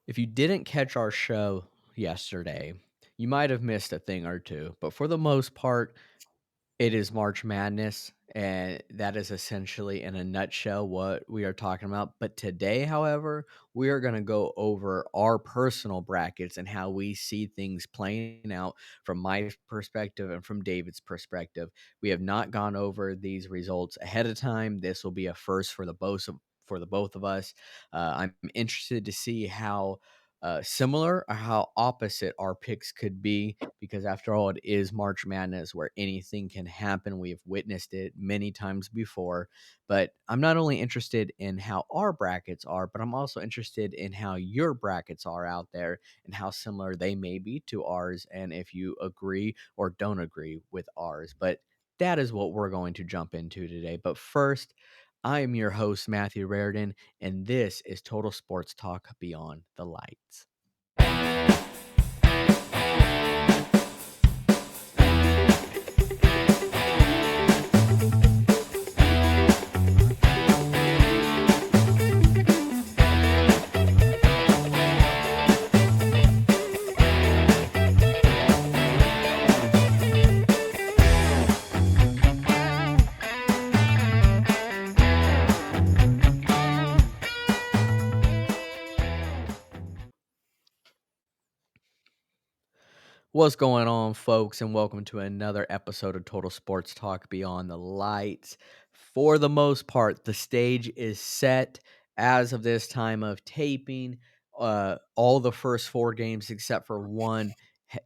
If you didn't catch our show yesterday, you might have missed a thing or two, but for the most part, it is March Madness, and that is essentially in a nutshell what we are talking about. But today, however, we are going to go over our personal brackets and how we see things playing out from my perspective and from David's perspective. We have not gone over these results ahead of time. This will be a first for the both of us. I'm interested to see how similar or how opposite our picks could be because after all, it is March Madness where anything can happen. We have witnessed it many times before. But I'm not only interested in how our brackets are, but I'm also interested in how your brackets are out there and how similar they may be to ours, and if you agree or don't agree with ours. But that is what we're going to jump into today. But first, I am your host, Matthew Raridan, and this is Total Sports Talk Beyond the Lights. What's going on, folks, and welcome to another episode of Total Sports Talk Beyond the Lights. For the most part, the stage is set as of this time of taping. All the first four games, except for one,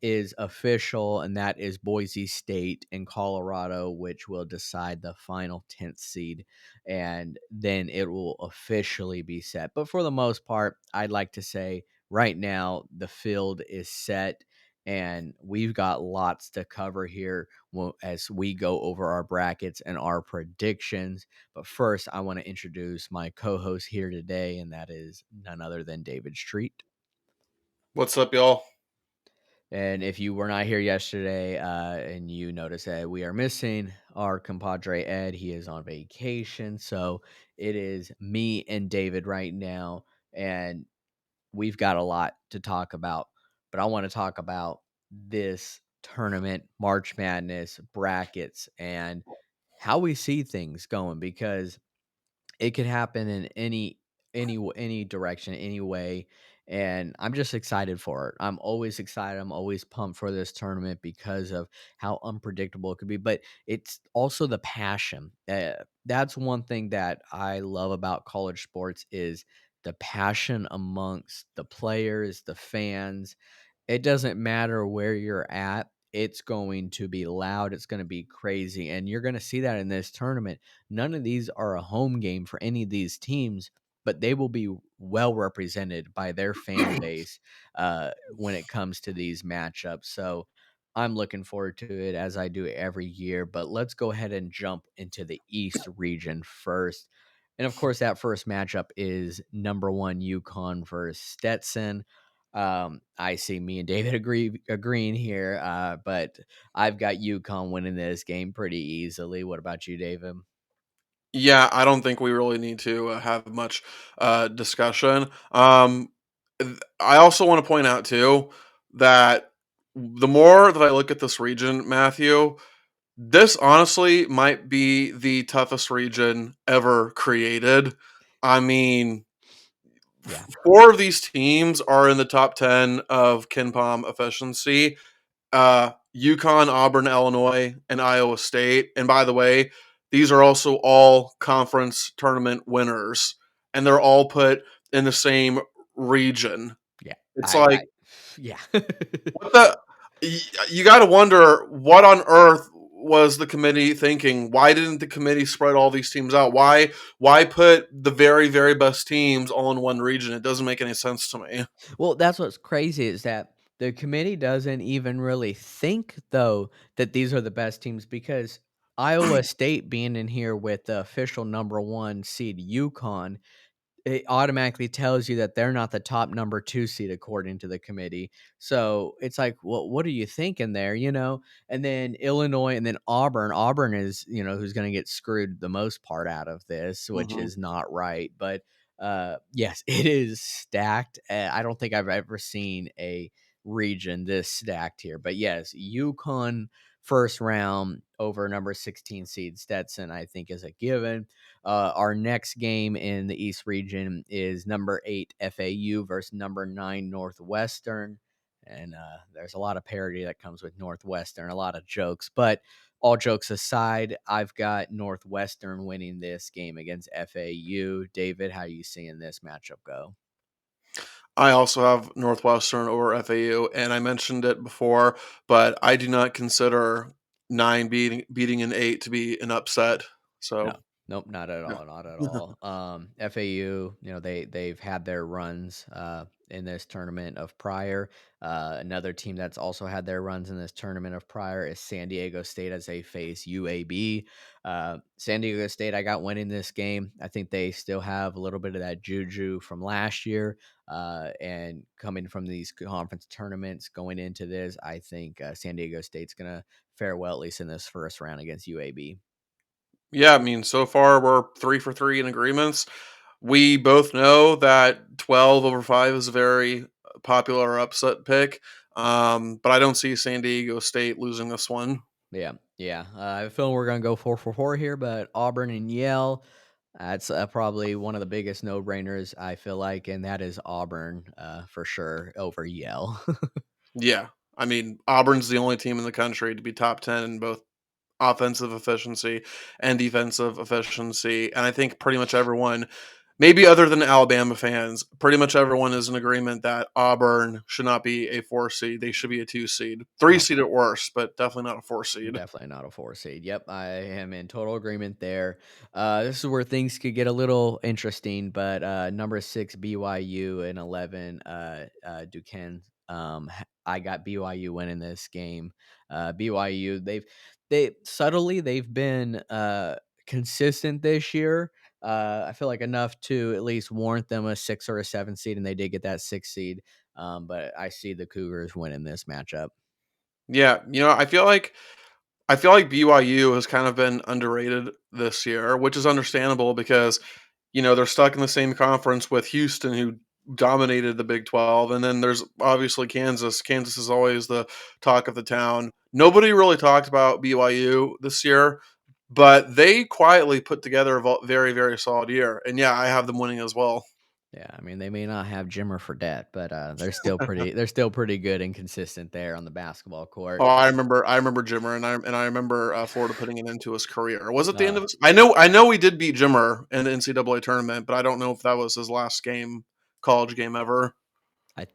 is official, and that is Boise State and Colorado, which will decide the final 10th seed, and then it will officially be set. But for the most part, I'd like to say right now the field is set and we've got lots to cover here as we go over our brackets and our predictions. But first, I want to introduce my co-host here today, and that is none other than David Street. What's up, y'all? And if you were not here yesterday, and you notice that we are missing our compadre Ed, he is on vacation, so it is me and David right now, and we've got a lot to talk about, but I want to talk about this tournament, March Madness brackets, and how we see things going because it could happen in any direction, any way, and I'm just excited for it. I'm always excited. I'm always pumped for this tournament because of how unpredictable it could be, but it's also the passion. That's one thing that I love about college sports is the passion amongst the players, the fans. It doesn't matter where you're at. It's going to be loud. It's going to be crazy. And you're going to see that in this tournament. None of these are a home game for any of these teams, but they will be well represented by their fan base when it comes to these matchups. So I'm looking forward to it as I do every year. But let's go ahead and jump into the East region first. And of course, that first matchup is number one UConn versus Stetson. I see me and David agreeing here, but I've got UConn winning this game pretty easily. What about you, David? Yeah, I don't think we really need to have much discussion. I also want to point out too that the more that I look at this region, Matthew, this honestly might be the toughest region ever created. I mean, Yeah. four of these teams are in the top 10 of KenPom efficiency. UConn, Auburn, Illinois, and Iowa State. And by the way, these are also all conference tournament winners, and they're all put in the same region. Yeah. It's I like yeah. what the you got to wonder what on earth was the committee thinking? Why didn't the committee spread all these teams out? Why put the very best teams all in one region? It doesn't make any sense to me. Well, that's what's crazy is that the committee doesn't even really think though that these are the best teams because Iowa State being in here with the official number one seed UConn, it automatically tells you that they're not the top number 2 seed according to the committee. So, it's like, "Well, what are you thinking there?" You know? And then Illinois and then Auburn. Auburn is, who's gonna get screwed the most part out of this, which Mhm. is not right, but, Yes, it is stacked. I don't think I've ever seen a region this stacked here. But yes, Yukon first round over number 16 seed Stetson, I think, is a given. Our next game in the East region is number 8 FAU versus number 9 Northwestern. And there's a lot of parity that comes with Northwestern, a lot of jokes. But all jokes aside, I've got Northwestern winning this game against FAU. David, how you seeing this matchup go? I also have Northwestern over FAU, and I mentioned it before, but I do not consider 9 beating an 8 to be an upset. No. So, Nope, not at yeah. all, not at all. FAU, they've had their runs in this tournament of prior. Another team that's also had their runs in this tournament of prior is San Diego State as they face UAB. San Diego State, I got winning this game. I think they still have a little bit of that juju from last year. And coming from these conference tournaments going into this, I think San Diego State's gonna fare well at least in this first round against UAB. Yeah, I mean, so far we're 3 for 3 in agreements. We both know that 12 over 5 is a very popular upset pick, but I don't see San Diego State losing this one. Yeah, yeah. I have a feeling we're gonna go 4 for 4 here, but Auburn and Yale, that's probably one of the biggest no-brainers I feel like, and that is Auburn for sure over Yale. Yeah. I mean, Auburn's the only team in the country to be top 10 in both offensive efficiency and defensive efficiency. And I think pretty much everyone, maybe other than Alabama fans, pretty much everyone is in agreement that Auburn should not be a 4 seed. They should be a 2 seed, three No, seed at worst, but definitely not a 4 seed. definitely not a 4 seed. Yep, I am in total agreement there. This is where things could get a little interesting, but number 6 BYU and 11 Duquesne. I got BYU winning this game. BYU, they've been consistent this year. I feel like enough to at least warrant them a 6 or a 7 seed, and they did get that 6 seed. But I see the Cougars winning this matchup. Yeah, I feel like BYU has kind of been underrated this year, which is understandable because they're stuck in the same conference with Houston, who dominated the Big 12. And then there's obviously Kansas. Kansas is always the talk of the town. Nobody really talked about BYU this year, but they quietly put together a very, very solid year. And yeah, I have them winning as well. Yeah, I mean, they may not have Jimmer Fredette, but, they're still pretty good and consistent there on the basketball Oh, court. I remember Jimmer, and I remember Florida putting it into his career. Was it the end Uh, of his? I know we did beat Jimmer in the NCAA tournament, but I don't know if that was his last college game ever. I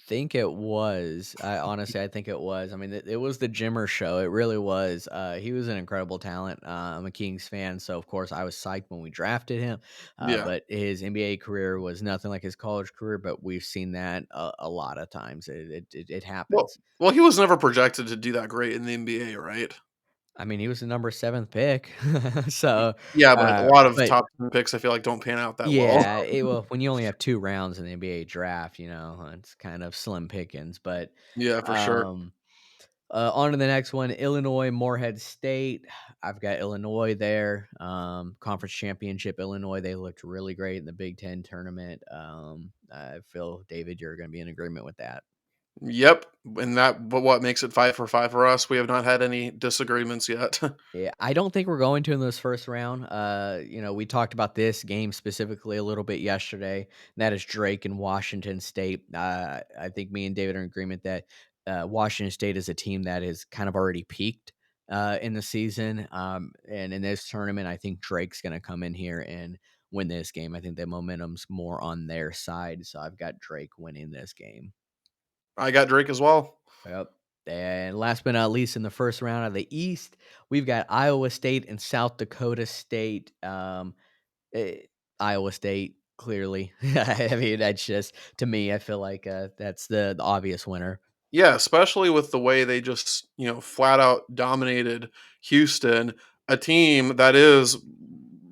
think it was. I think it was. I mean, it was the Jimmer show. It really was. He was an incredible talent. I'm a Kings fan, so of course I was psyched when we drafted him. Yeah. But his NBA career was nothing like his college career. But we've seen that a lot of times. It Well, happens. well, he was never projected to do that great in the NBA, right? I mean, he was the number 7th pick, so, Yeah, but a lot of but top 10 picks I feel like don't pan out that well. yeah, well, when you only have 2 rounds in the NBA draft, it's kind of slim pickings, but, Yeah, for sure. um, on to the next one, Illinois, Morehead State. I've got Illinois there, conference championship Illinois, they looked really great in the Big Ten tournament. I feel, David, you're gonna be in agreement with that. Yep, and but what makes it 5 for 5 for us, we have not had any disagreements yet. Yeah, I don't think we're going to in this first round. We talked about this game specifically a little bit yesterday. And that is Drake and Washington State. I think me and David are in agreement that Washington State is a team that is kind of already peaked in the season. And in this tournament, I think Drake's going to come in here and win this game. I think the momentum's more on their side. So I've got Drake winning this game. I got Drake as well. Yep. And last but not least, in the first round of the East, we've got Iowa State and South Dakota State. Eh, Iowa State, clearly. I mean, that's just to me. I feel like that's the obvious winner. Yeah, especially with the way they just, flat out dominated Houston, a team that is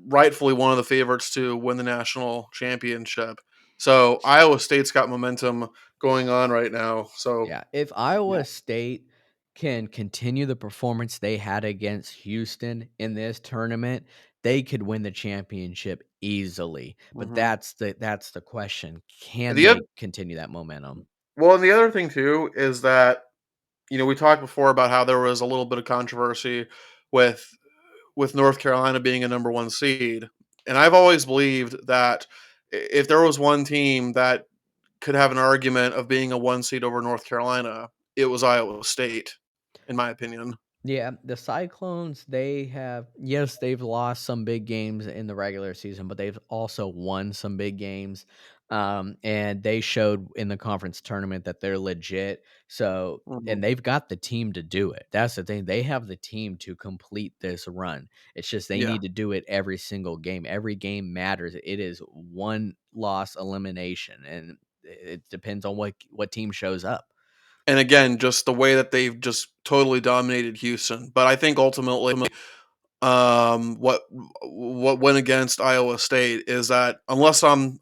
rightfully one of the favorites to win the national championship. So Iowa State's got momentum going on right now. So Yeah, if yeah, Iowa State can continue the performance they had against Houston in this tournament, they could win the championship easily, but Mhm. that's the question. Can The oth they continue that momentum? Well, and the other thing too is that, we talked before about how there was a little bit of controversy with North Carolina being a number 1 seed, and I've always believed that if there was one team that could have an argument of being a 1 seed over North Carolina, it was Iowa State, in my opinion. Yeah, the Cyclones, they have yes, they've lost some big games in the regular season, but they've also won some big games. And they showed in the conference tournament that they're legit. So, and Mhm. they've got the team to do it. That's the thing. They have the team to complete this run. It's just they Yeah, need to do it every single game. Every game matters. It is one loss elimination, and it depends on what team shows up. and again, just the way that they've just totally dominated Houston, but I think ultimately, what went against Iowa State is that unless I'm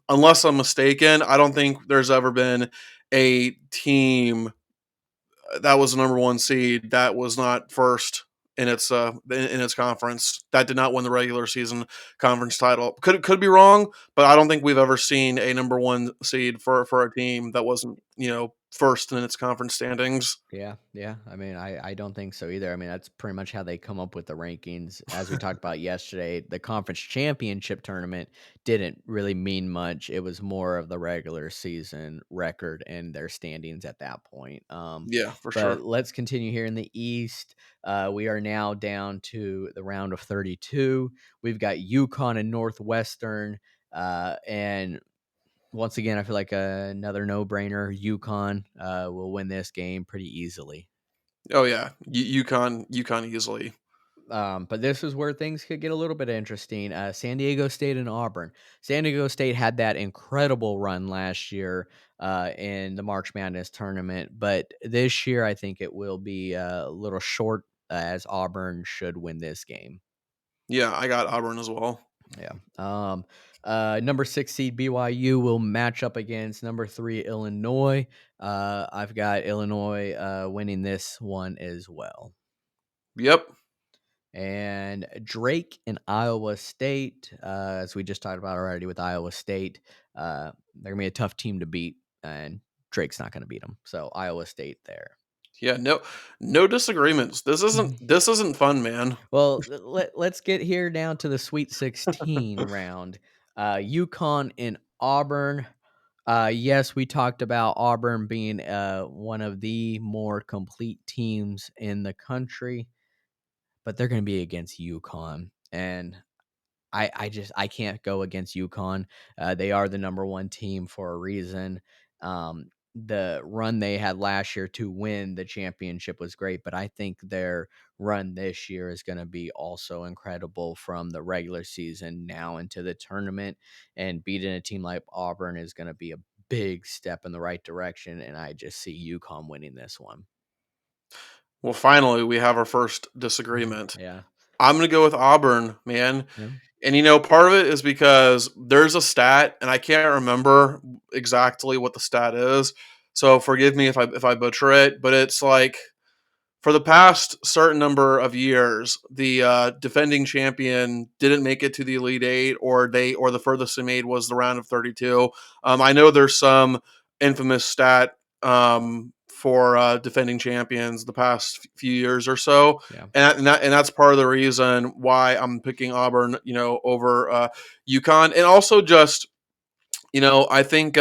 mistaken, I don't think there's ever been a team that was the number 1 seed that was not first in its conference, that did not win the regular season conference title. Could be wrong, but I don't think we've ever seen a number 1 seed for a team that wasn't, first in its conference standings. Yeah, yeah. I mean, I don't think so either. I mean, that's pretty much how they come up with the rankings. As we talked about yesterday, the conference championship tournament didn't really mean much. It was more of the regular season record and their standings at that point. Yeah, for But sure. let's continue here in the East. We are now down to the round of 32. We've got UConn and Northwestern. And once again, I feel like another no-brainer. UConn will win this game pretty easily. Oh yeah, UConn easily. But this is where things could get a little bit interesting. San Diego State and Auburn. San Diego State had that incredible run last year in the March Madness tournament, but this year I think it will be a little short as Auburn should win this game. Yeah, I got Auburn as well. Yeah. Number 6 seed BYU will match up against number 3 Illinois. I've got Illinois winning this one as well. Yep. And Drake and Iowa State, as we just talked about already with Iowa State, they're gonna be a tough team to beat, and Drake's not gonna beat them. So Iowa State there. Yeah, no disagreements. This isn't fun, man. Well, let's get here down to the Sweet 16 round. UConn and Auburn. Yes, we talked about Auburn being one of the more complete teams in the country, but they're going to be against UConn, and I can't go against UConn. They are the number one team for a reason. The run they had last year to win the championship was great, but I think their run this year is going to be also incredible from the regular season now into the tournament. And beating a team like Auburn is going to be a big step in the right direction. And I just see UConn winning this one. Well, finally, we have our first disagreement. Yeah. I'm gonna go with Auburn, man. Yeah. And part of it is because there's a stat, and I can't remember exactly what the stat is. So forgive me if I butcher it, but it's like for the past certain number of years, the defending champion didn't make it to the Elite Eight, or the furthest they made was the round of 32. I know there's some infamous stat for defending champions the past few years or so, Yeah. and that's part of the reason why I'm picking Auburn, over UConn, and also just I think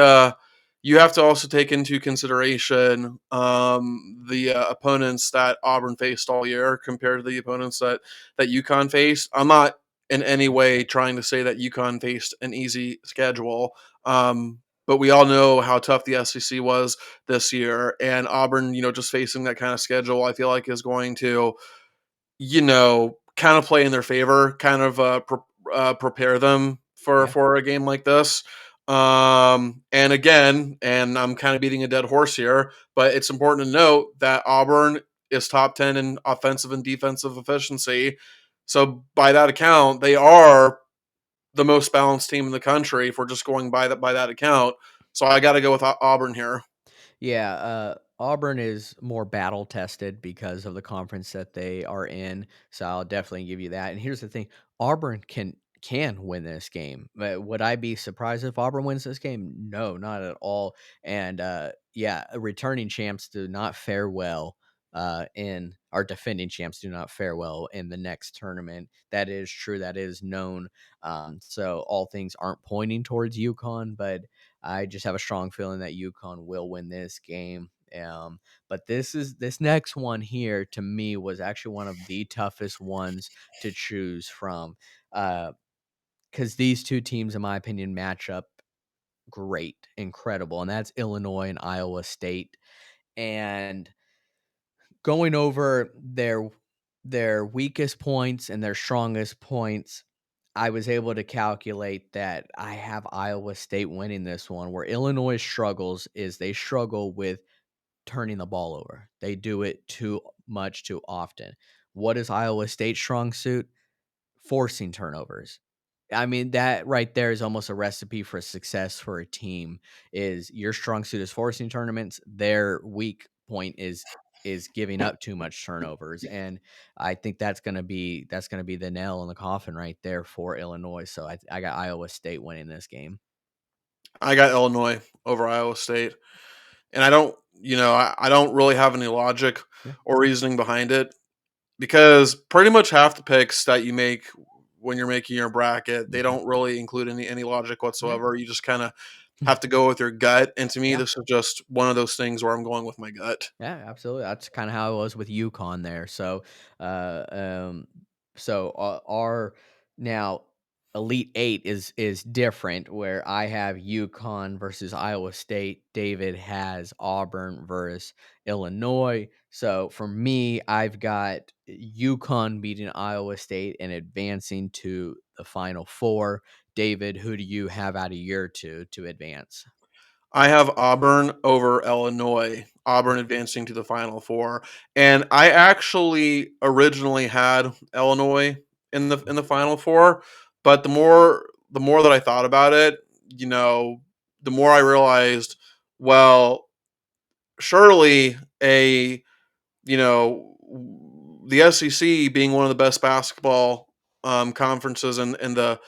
you have to also take into consideration the opponents that Auburn faced all year compared to the opponents that UConn faced. I'm not in any way trying to say that UConn faced an easy schedule, but we all know how tough the SEC was this year, and Auburn, just facing that kind of schedule, I feel like is going to kind of play in their favor, kind of prepare them for Yeah. a game like this. And again, and I'm kind of beating a dead horse here, but it's important to note that Auburn is top 10 in offensive and defensive efficiency. So by that account, they are the most balanced team in the country if we're just going by that account. So I got to go with Auburn here. Yeah, Auburn is more battle tested because of the conference that they are in. So I'll definitely give you that. And here's the thing: Auburn can win this game. But would I be surprised if Auburn wins this game? No, not at all. And yeah, returning champs do not fare well in our defending champs do not fare well in the next tournament. That is true. That is known. So all things aren't pointing towards UConn, but I just have a strong feeling that UConn will win this game. But this next one here to me was actually one of the toughest ones to choose from, because these 2 teams, in my opinion, match up great, incredible, and that's Illinois and Iowa State, and going over their weakest points and their strongest points, I was able to calculate that I have Iowa State winning this one, where Illinois struggles is they struggle with turning the ball over. They do it too much too often. What is Iowa State's strong suit? Forcing turnovers. I mean, that right there is almost a recipe for success for a team. Is your strong suit is forcing tournaments, their weak point is giving up too much turnovers. And I think that's gonna be the nail in the coffin right there for Illinois. So I got Iowa State winning this game. I got Illinois over Iowa State, and I don't, I don't really have any logic Yeah. or reasoning behind it because pretty much half the picks that you make when you're making your bracket, they Mhm. don't really include any logic Yeah. whatsoever. You just kind of have to go with your gut, and to me, Yeah. this is just one of those things where I'm going with my gut. Yeah, absolutely. That's kind of how it was with UConn there. Uh, um, our now Elite Eight is different. Where I have UConn versus Iowa State. David has Auburn versus Illinois. So for me, I've got UConn beating Iowa State and advancing to the Final Four. David, who do you have out of your two to advance? I have Auburn over Illinois, Auburn advancing to the Final Four, and I actually originally had Illinois in the Final Four, but the more that I thought about it, the more I realized, well, surely the SEC being one of the best basketball conferences in the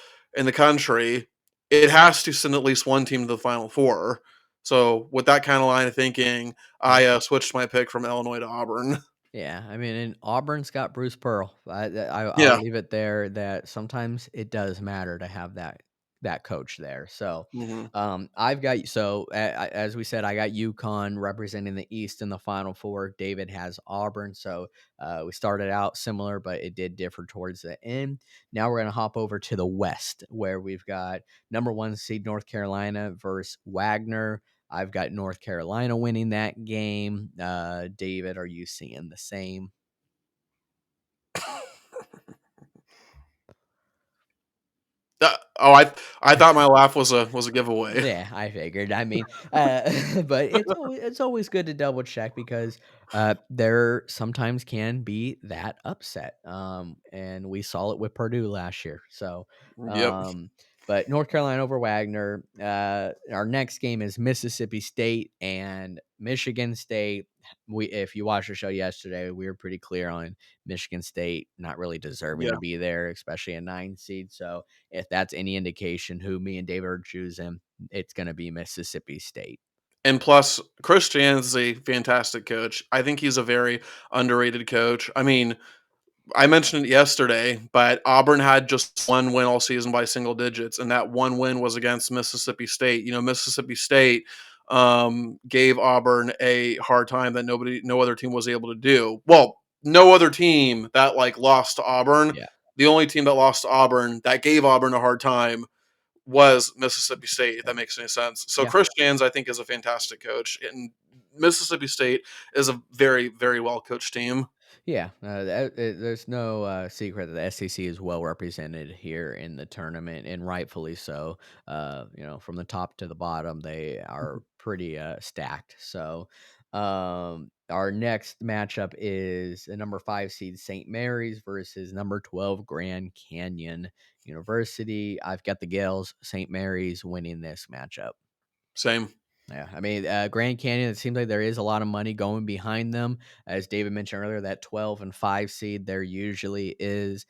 country, it has to send at least one team to the Final Four. So with that kind of line of thinking, I switched my pick from Illinois to Auburn. Yeah, I mean, and Auburn's got Bruce Pearl. I'll Yeah. leave it there that sometimes it does matter to have that coach there. So, Hmm. I've got as we said, I got UConn representing the East in the Final Four. David has Auburn, so we started out similar, but it did differ towards the end. Now we're gonna hop over to the West, where we've got number 1 seed North Carolina versus Wagner. I've got North Carolina winning that game. David, are you seeing the same? I thought my laugh was a giveaway. Yeah, I figured. I mean, but it's always good to double check because there sometimes can be that upset. And we saw it with Purdue last year. So, Yep. um, but North Carolina over Wagner. Our next game is Mississippi State and Michigan State. If you watched the show yesterday, we were pretty clear on Michigan State not really deserving Yeah. to be there, especially a 9 seed. So, if that's any indication who me and David are choosing, it's gonna be Mississippi State. And plus, Chris Jans is a fantastic coach. I think he's a very underrated coach. I mean, I mentioned it yesterday, but Auburn had just one win all season by single digits, and that one win was against Mississippi State. Mississippi State gave Auburn a hard time that no other team was able to do. Well, no other team that lost to Auburn. Yeah, The only team that lost to Auburn that gave Auburn a hard time was Mississippi State. If yeah, that makes any sense. So yeah. Chris Jans, I think, is a fantastic coach, and Mississippi State is a very, very well coached team. Yeah, there's no secret that the SEC is well represented here in the tournament, and rightfully so. From the top to the bottom, they are pretty stacked. So, our next matchup is the number 5 seed St. Mary's versus number 12 Grand Canyon University. I've got the Gales, St. Mary's winning this matchup. Same. Yeah, I mean, Grand Canyon, it seems like there is a lot of money going behind them. As David mentioned earlier, that 12 and 5 seed there usually is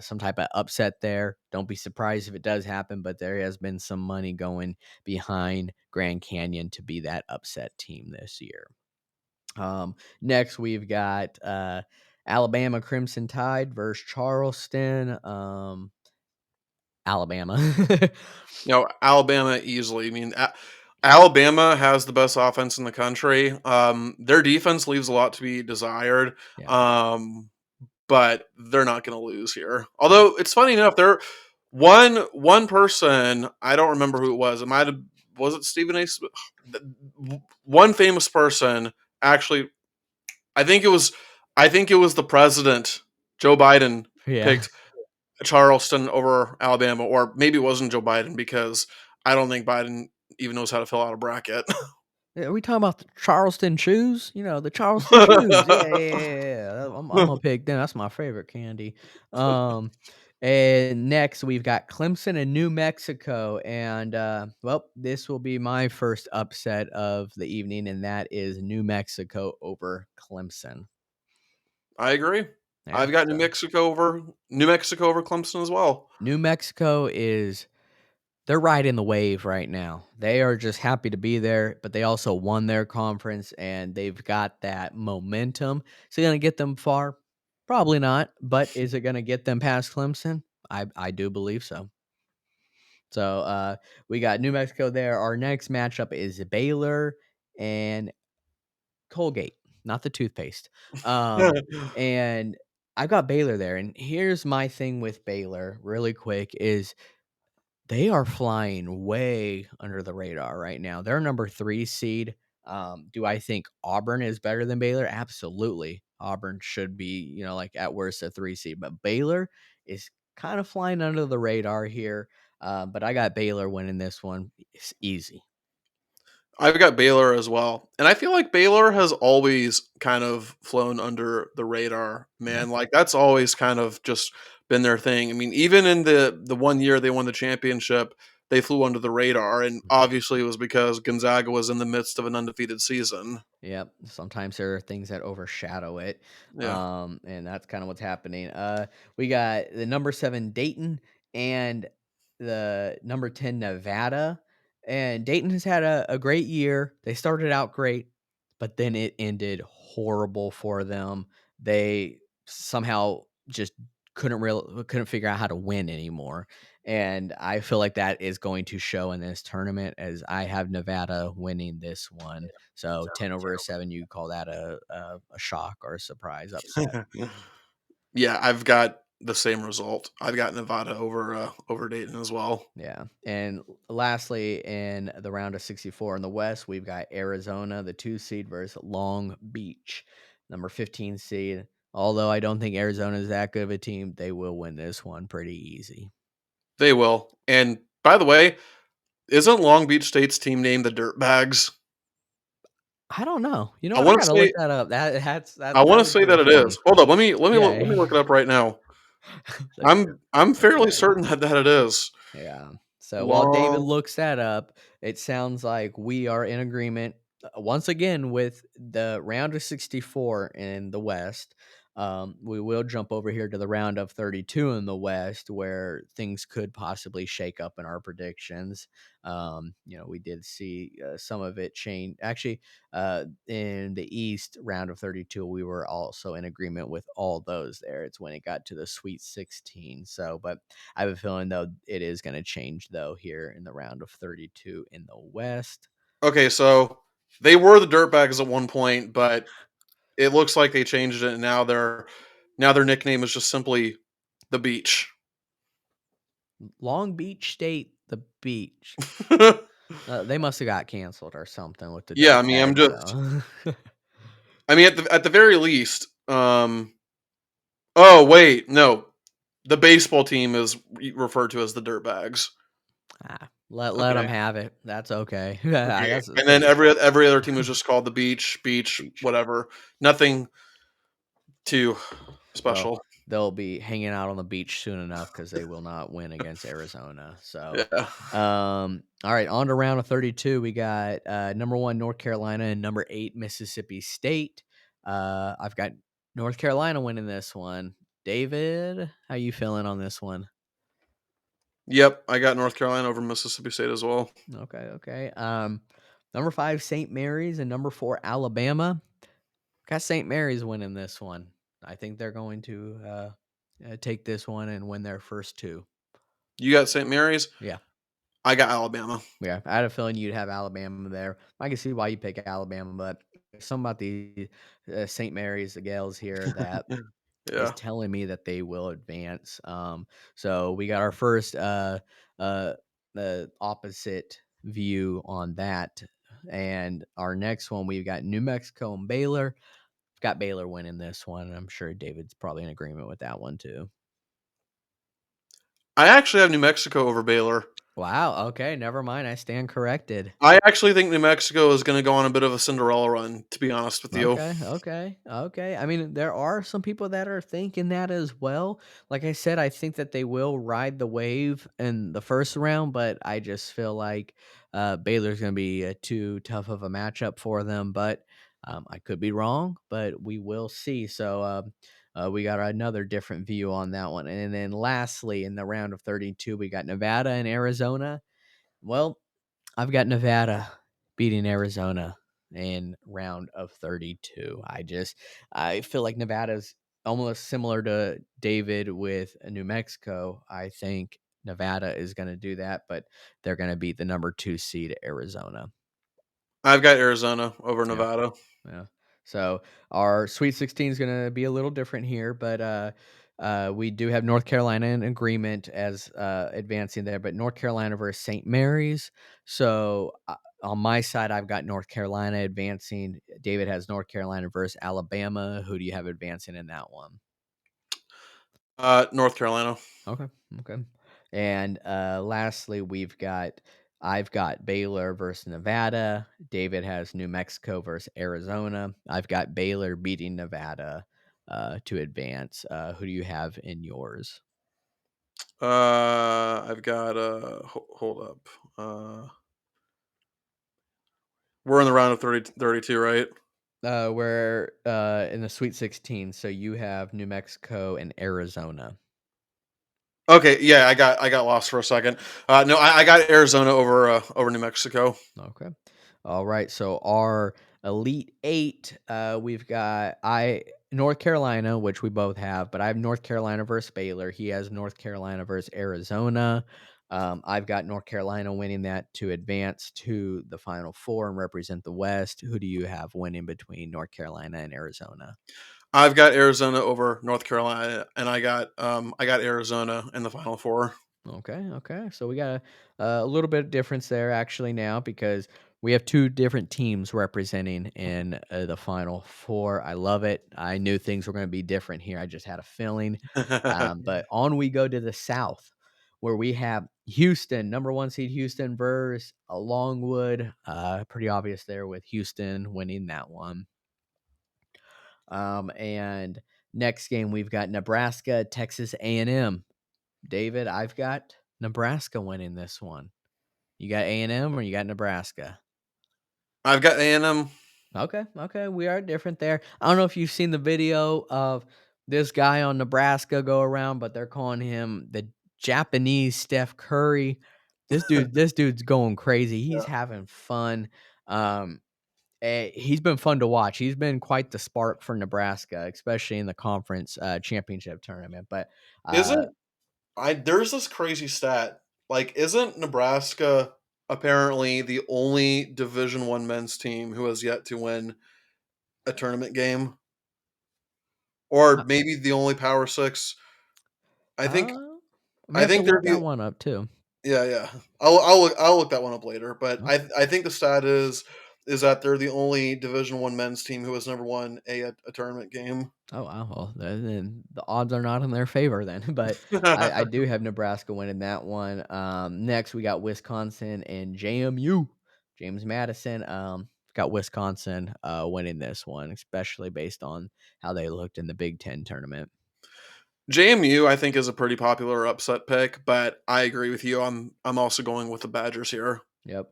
some type of upset there. Don't be surprised if it does happen, but there has been some money going behind Grand Canyon to be that upset team this year. Next, we've got Alabama Crimson Tide versus Charleston, Alabama. Alabama easily. I mean, Alabama has the best offense in the country. Their defense leaves a lot to be desired. Yeah, Um, but they're not going to lose here. yeah, Although it's funny enough, there one person, I don't remember who it was. It might have, was it Stephen A. Smith? One famous person actually. I think it was. I think it was the president, Joe Biden, yeah. picked Charleston over Alabama, or maybe it wasn't Joe Biden because I don't think Biden even knows how to fill out a bracket. Are we talking about the Charleston shoes? You know, the Charleston shoes. Yeah, yeah, yeah, yeah. I'm gonna pick them. That's my favorite candy. Um, and next we've got Clemson and New Mexico, and well, this will be my first upset of the evening, and that is New Mexico over Clemson. I agree. Yeah, I've got so New Mexico over Clemson as well. New Mexico is they're riding the wave right now. They are just happy to be there, but they also won their conference and they've got that momentum. Is it gonna get them far? Probably not, but is it gonna get them past Clemson? I do believe so. So, we got New Mexico there. Our next matchup is Baylor and Colgate, not the toothpaste. Um, and I've got Baylor there, and here's my thing with Baylor really quick is they are flying way under the radar right now. They're number 3 seed. Do I think Auburn is better than Baylor? Absolutely. Auburn should be, like at worst a 3 seed, but Baylor is kind of flying under the radar here. But I got Baylor winning this one. It's easy. I've got Baylor as well. And I feel like Baylor has always kind of flown under the radar, Yeah. man. Like that's always kind of just been their thing. I mean, even in the one year they won the championship, they flew under the radar, and Mhm. obviously it was because Gonzaga was in the midst of an undefeated season. Yep. Sometimes there are things that overshadow it. Yeah. And that's kind of what's happening. We got the number 7 Dayton and the number 10 Nevada. And Dayton has had a great year. They started out great, but then it ended horrible for them. They somehow just couldn't figure out how to win anymore. And I feel like that is going to show in this tournament as I have Nevada winning this one. So 10 over a 7, you call that a shock or a surprise upset. Yeah, I've got the same result. I've got Nevada over Dayton as well. Yeah. And lastly, in the round of 64 in the West, we've got Arizona, the 2 seed versus Long Beach, number 15 seed. Although I don't think Arizona is that good of a team, they will win this one pretty easy. They will. And by the way, isn't Long Beach State's team named the Dirtbags? I don't know. You know I what? I want to gotta look say that up. That I that want to is say really that it funny. is. Hold up, let me Yeah. look it up right now. The I'm fairly dirtbag. certain that it is. Yeah. So while David Long looks that up, it sounds like we are in agreement once again with the round of 64 in the West. We will jump over here to the round of 32 in the West, where things could possibly shake up in our predictions. We did see some of it change. Actually, in the East round of 32, we were also in agreement with all those there. It's when it got to the Sweet 16. So, but I have a feeling though it is going to change though here in the round of 32 in the West. Okay, so they were the Dirtbags at one point, but it looks like they changed it, and now their nickname is just simply the Beach. Long Beach State, the beach. They must have got canceled or something with the Yeah, I dirt mean, bag. So I mean, at the very least, oh wait, no, the baseball team is referred to as the Dirtbags. let them Okay, have it. That's okay. okay, That's and then because every other team was just called the Beach, beach. whatever. Nothing too Well, special. they'll be hanging out on the beach soon enough because they will not win against Arizona. So, Yeah, all right, on to round of 32. We got number 1 North Carolina and number 8 Mississippi State. I've got North Carolina winning this one. David, how you feeling on this one? Yep, I got North Carolina over Mississippi State as well. Okay, okay. Number 5, St. Mary's, and number 4, Alabama. Got St. Mary's winning this one. I think they're going to take this one and win their first two. You got St. Mary's. Yeah, I got Alabama. yeah. I had a feeling you'd have Alabama there. I can see why you pick Alabama, but there's something about the St. Mary's, the Gales here, that is Yeah. telling me that they will advance. So we got our first uh, opposite view on that, and our next one we've got New Mexico and Baylor. Got Baylor winning this one. I'm sure David's probably in agreement with that one too. I actually have New Mexico over Baylor. Wow. Okay. Never mind. I stand corrected. I actually think New Mexico is going to go on a bit of a Cinderella run, to be honest with you. Okay, okay, okay. I mean, there are some people that are thinking that as well. Like I said, I think that they will ride the wave in the first round, but I just feel like Baylor's going to be too tough of a matchup for them. But I could be wrong, but we will see. So we got another different view on that one. And then lastly, in the round of 32, we got Nevada and Arizona. Well, I've got Nevada beating Arizona in round of 32. I feel like Nevada's almost similar to David with New Mexico. I think Nevada is going to do that, but they're going to beat the number 2 seed Arizona. I've got Arizona over Yeah. Nevada. Yeah. So our Sweet 16 is going to be a little different here, but we do have North Carolina in agreement as advancing there, but North Carolina versus St. Mary's. So on my side, I've got North Carolina advancing. David has North Carolina versus Alabama. Who do you have advancing in that one? North Carolina. Okay. Okay. And lastly, I've got Baylor versus Nevada. David has New Mexico versus Arizona. I've got Baylor beating Nevada to advance. Who do you have in yours? I've got hold up. We're in the round of 32, right? We're in the Sweet 16, so you have New Mexico and Arizona. Okay, yeah, I got lost for a second. No, I got Arizona over New Mexico. Okay. All right. So our Elite Eight, we've got I North Carolina, which we both have, but I have North Carolina versus Baylor. He has North Carolina versus Arizona. I've got North Carolina winning that to advance to the Final Four and represent the West. Who do you have winning between North Carolina and Arizona? I've got Arizona over North Carolina, and I got Arizona in the Final Four. Okay, okay. So we got a little bit of difference there actually now because we have two different teams representing in the final four. I love it. I knew things were going to be different here. I just had a feeling. But on we go to the South, where we have Houston, number 1 seed Houston versus Longwood. Pretty obvious there with Houston winning that one. And next game we've got Nebraska, Texas A&M. David, I've got Nebraska winning this one. You got A&M or you got Nebraska? I've got A&M. Okay, okay, we are different there. I don't know if you've seen the video of this guy on Nebraska go around, but they're calling him the Japanese Steph Curry. This dude's going crazy. He's Yeah. having fun. Um, he's been fun to watch. He's been quite the spark for Nebraska, especially in the conference championship tournament. But uh, Isn't I there's this crazy stat. Like, isn't Nebraska apparently the only Division One men's team who has yet to win a tournament game? Or uh, maybe the only Power Six? I think uh, I may I have to think they're look that the one up too. yeah, yeah. I'll look that one up later, but I Okay. I think the stat is that they're the only Division One men's team who has never won a tournament game. Oh, wow. Well, then the odds are not in their favor then. But I do have Nebraska winning that one. Next, we got Wisconsin and JMU. James Madison. Got Wisconsin winning this one, especially based on how they looked in the Big Ten tournament. JMU, I think, is a pretty popular upset pick, but I agree with you. I'm also going with the Badgers here. Yep.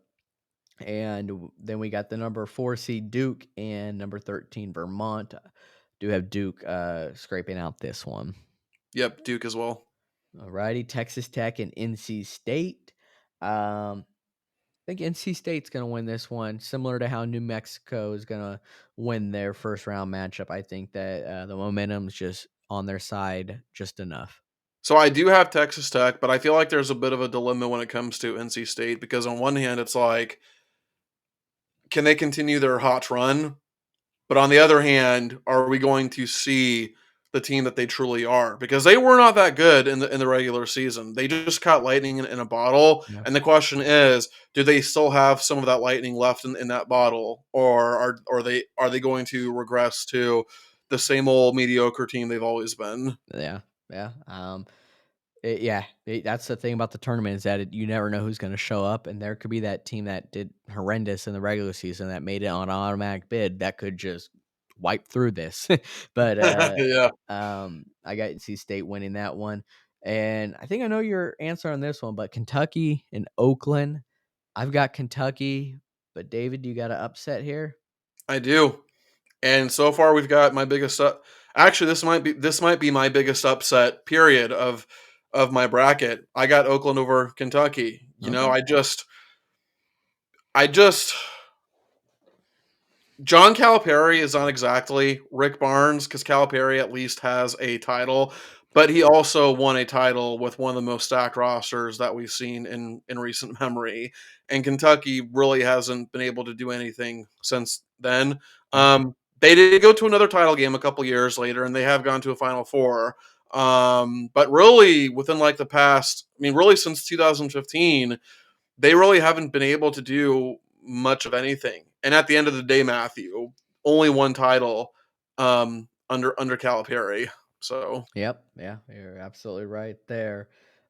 And then we got the number 4 seed Duke and number 13 Vermont. Do have Duke scraping out this one. Yep, Duke as well. Alrighty, Texas Tech and NC State. I think NC State's gonna win this one, similar to how New Mexico is gonna win their first round matchup. I think that the momentum's just on their side just enough. So I do have Texas Tech, but I feel like there's a bit of a dilemma when it comes to NC State because on one hand, it's like, can they continue their hot run? But on the other hand, are we going to see the team that they truly are? Because they were not that good in the regular season. They just caught lightning in a bottle. Yeah. And the question is, do they still have some of that lightning left in that bottle? Or are they going to regress to the same old mediocre team they've always been? Yeah, yeah. That's the thing about the tournament is that you never know who's going to show up, and there could be that team that did horrendous in the regular season that made it on an automatic bid that could just wipe through this. but Yeah. I got NC State winning that one, and I think I know your answer on this one. But Kentucky and Oakland, I've got Kentucky, but David, you got to upset here. I do. And so far we've got my biggest actually this might be my biggest upset period of my bracket. I got Oakland over Kentucky. You know, Okay. I just John Calipari is not exactly Rick Barnes because Calipari at least has a title, but he also won a title with one of the most stacked rosters that we've seen in recent memory. And Kentucky really hasn't been able to do anything since then. Okay. They did go to another title game a couple years later, and they have gone to a Final Four. But really, within like the past, I mean, really since 2015, they really haven't been able to do much of anything. And at the end of the day, Matthew, only one title under Calipari. So Yep. Yeah, you're absolutely right there.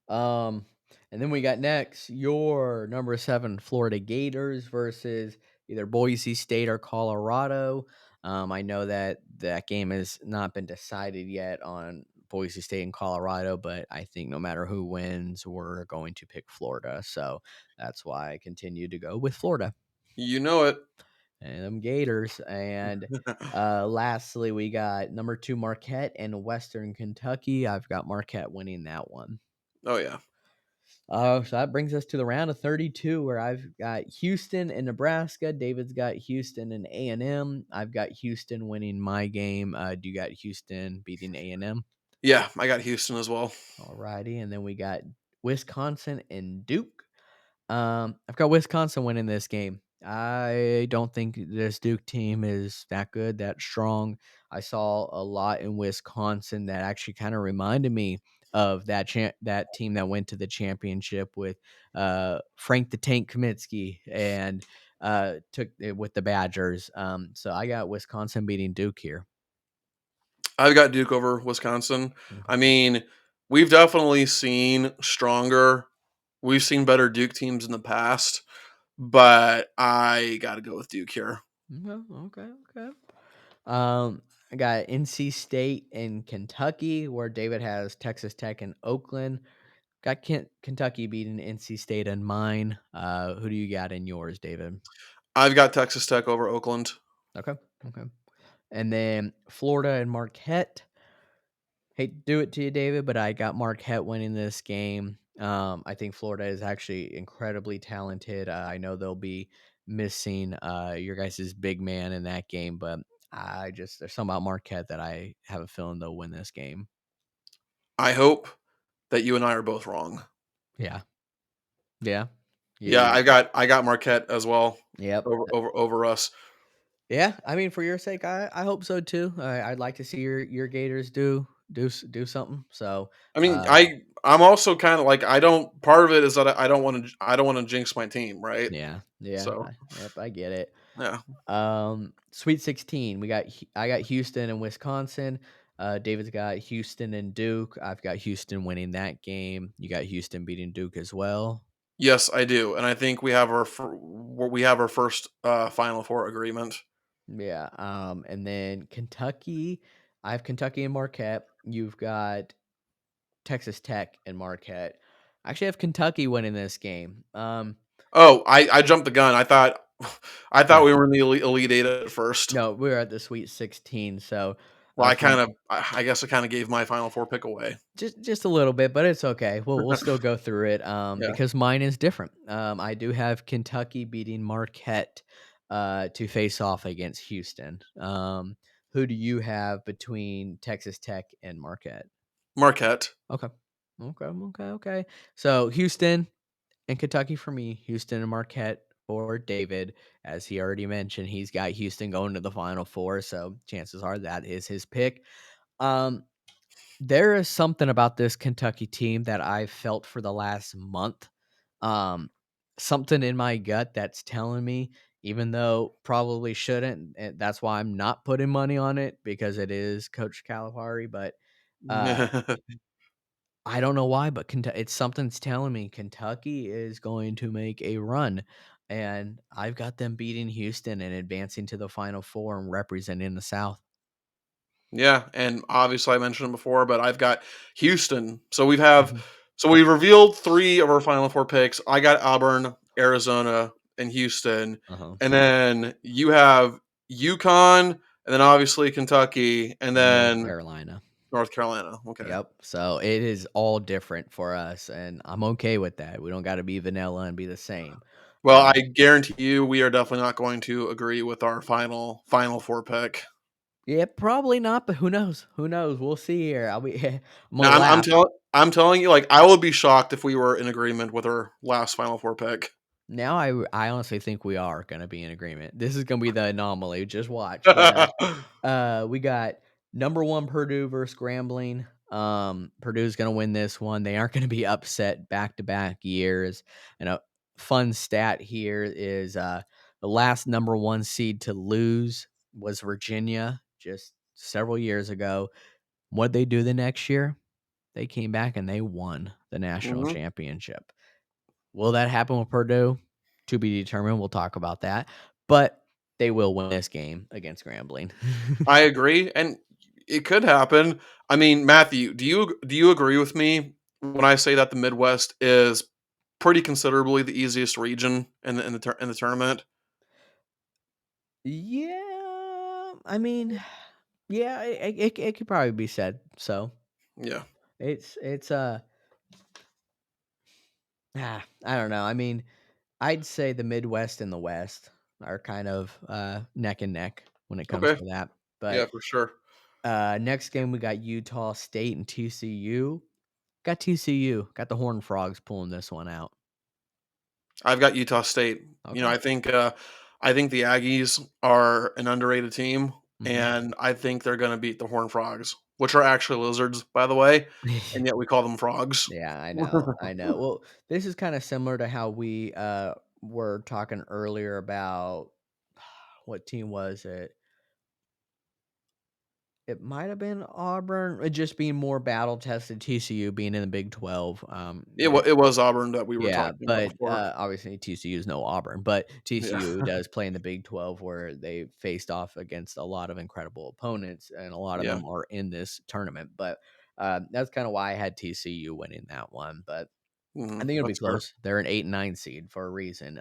Um, and then we got next your number 7 Florida Gators versus either Boise State or Colorado. I know that that game has not been decided yet on Boise State and Colorado, but I think no matter who wins, we're going to pick Florida. So that's why I continue to go with Florida you know it. and them Gators. And lastly, we got number 2 Marquette and Western Kentucky. I've got Marquette winning that one. Oh yeah. So that brings us to the round of 32, where I've got Houston and Nebraska. David's got Houston and A&M. I've got Houston winning my game. Do you got Houston beating A&M? Yeah, I got Houston as well. Alrighty, and then we got Wisconsin and Duke. I've got Wisconsin winning this game. I don't think this Duke team is that good, that strong. I saw a lot in Wisconsin that actually kind of reminded me of that team that went to the championship with Frank the Tank Kaminsky and took it with the Badgers. So I got Wisconsin beating Duke here. I've got Duke over Wisconsin. I Okay. mean, we've definitely seen stronger, we've seen better Duke teams in the past, but I got to go with Duke here. Okay. Okay. I got NC State and Kentucky, where David has Texas Tech and Oakland. Got Kentucky beating NC State in mine. Who do you got in yours, David? I've got Texas Tech over Oakland. Okay, okay. And then Florida and Marquette. Hate to do it to you, David, but I got Marquette winning this game. I think Florida is actually incredibly talented. I know they'll be missing your guys' big man in that game, but there's something about Marquette that I have a feeling they'll win this game. I hope that you and I are both wrong. Yeah, yeah, Yeah, yeah. I got Marquette as well Yep. over us. Yeah, I mean, for your sake, I hope so too. I'd like to see your Gators do something. So, I mean, uh, I'm also kind of like I don't. Part of it is that I don't want to jinx my team, right? yeah, yeah, So yep, I get it. yeah, Sweet 16, I got Houston and Wisconsin. David's got Houston and Duke. I've got Houston winning that game. You got Houston beating Duke as well. yes, I do, and I think we have our first Final Four agreement. Yeah. And then Kentucky, I have Kentucky and Marquette. You've got Texas Tech and Marquette. I actually have Kentucky winning this game. Oh, I jumped the gun. I thought I thought No, we were in the Elite Eight at first. no, we're at the Sweet 16. So, Well, From I guess I kinda gave my Final Four pick away. just a little bit, but it's okay. We'll still go through it, Yeah. because mine is different. I do have Kentucky beating Marquette, to face off against Houston. Who do you have between Texas Tech and Marquette? Marquette. Okay. Okay. So Houston and Kentucky for me, Houston and Marquette for David. As he already mentioned, he's got Houston going to the Final Four, so chances are that is his pick. Um, there is something about this Kentucky team that I've felt for the last month. Um, Something in my gut that's telling me, even though probably shouldn't, and that's why I'm not putting money on it because it is Coach Calipari. But uh, I don't know why, but it's something's telling me Kentucky is going to make a run, and I've got them beating Houston and advancing to the Final Four and representing the South. Yeah, and obviously I mentioned it before, but I've got Houston. Mhm. So we've revealed 3 of our Final 4 picks. I got Auburn, Arizona, and Houston, Uh-huh. and then you have UConn, and then obviously Kentucky, and North then Carolina. North Carolina. Okay. Yep. So it is all different for us, and I'm okay with that. We don't got to be vanilla and be the same. Well, I guarantee you we are definitely not going to agree with our Final 4 pick. Yeah, probably not, but who knows? Who knows? We'll see here. I'm gonna Now laugh. I'm telling you, like, I would be shocked if we were in agreement with our last Final 4 pick. Now I honestly think we are gonna be in agreement. This is gonna be the anomaly. Just watch. But we got number 1 Purdue versus Grambling. Purdue's gonna win this one. They aren't gonna be upset back-to-back years. And a fun stat here is, the last number 1 seed to lose was Virginia just several years ago. What'd they do the next year? They came back and they won the national Mhm. championship. Will that happen with Purdue? To be determined. We'll talk about that. But they will win this game against Grambling. I agree, and it could happen. I mean, Matthew, do you agree with me when I say that the Midwest is pretty considerably the easiest region in the tournament? Yeah, I mean, yeah, it could probably be said. So Yeah. it's I don't know. I mean, I'd say the Midwest and the West are kind of neck and neck when it comes Okay. to that. Yeah, But for sure. next game we got Utah State and TCU. Got TCU, got the Horned Frogs pulling this one out. I've got Utah State. You know, Okay. I think the Aggies are an underrated team, Hmm. and I think they're gonna beat the Horned Frogs, which are actually lizards, by the way, and yet we call them frogs. Yeah, I know, I know. Well, this is kinda similar to how we, were talking earlier about what team was it? It might have been Auburn, it just being more battle tested, TCU being in the Big 12, It was Auburn that we were yeah, talking about but, before. obviously TCU is no Auburn, but Yeah. TCU does play in the Big 12 where they faced off against a lot of incredible opponents, and a lot of Yeah. them are in this tournament. But, that's kinda why I had TCU winning that one. But I Mhm. think it'll be That's fair. close. They're an 8 and 9 seed for a reason.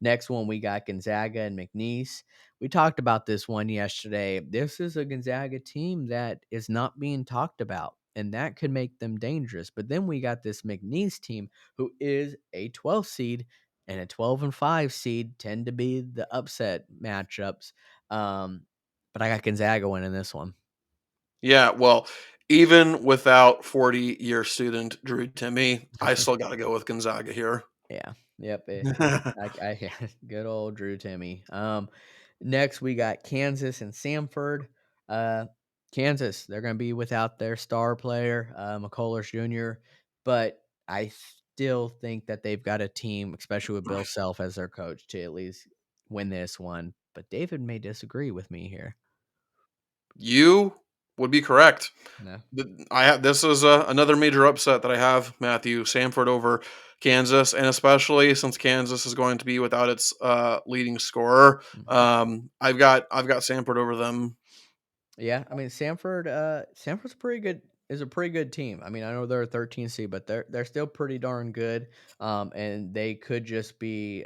Next one, we got Gonzaga and McNeese. We talked about this one yesterday. This is a Gonzaga team that is not being talked about, and that could make them dangerous. But then we got this McNeese team who is a 12 seed, and a 12 and 5 seed tend to be the upset matchups. Um, but I got Gonzaga winning this one. Yeah, well, even without 40-year student Drew Timmy, I still gotta go with Gonzaga here. Yeah. Yep. I good old Drew Timmy. Next we got Kansas and Samford. Uh, Kansas, they're going to be without their star player, McCullers Jr., but I still think that they've got a team, especially with Bill Self as their coach, to at least win this one. But David may disagree with me here. You would be correct. No. I have this is another major upset that I have, Matthew Samford over Kansas, and especially since Kansas is going to be without its leading scorer, Mhm. I've got Samford over them. Yeah, I mean Sanford's pretty good is a pretty good team. I mean, I know they're a 13 seed, but they're still pretty darn good. And they could just be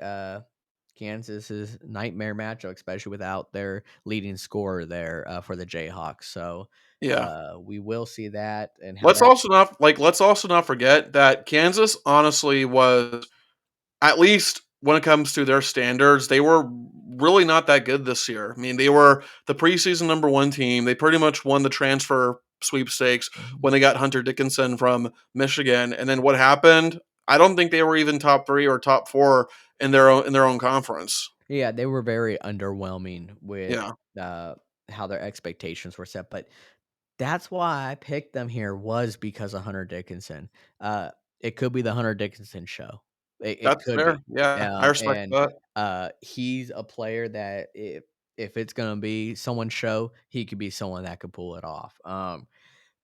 Kansas's nightmare matchup, especially without their leading scorer there for the Jayhawks. So Yeah. we will see that and how Let's that. also not let's also not forget that Kansas honestly was, at least when it comes to their standards, they were really not that good this year. I mean, they were the preseason number 1 team. They pretty much won the transfer sweepstakes Mhm. when they got Hunter Dickinson from Michigan. And then what happened? I don't think they were even top 3 or top 4 in their own conference. Yeah, they were very underwhelming with Yeah. uh, how their expectations were set, but that's why I picked them here was because of Hunter Dickinson. Uh, it could be the Hunter Dickinson show. It That's could fair. be. Yeah, I respect And that. he's a player that if it's gonna be someone's show, he could be someone that could pull it off.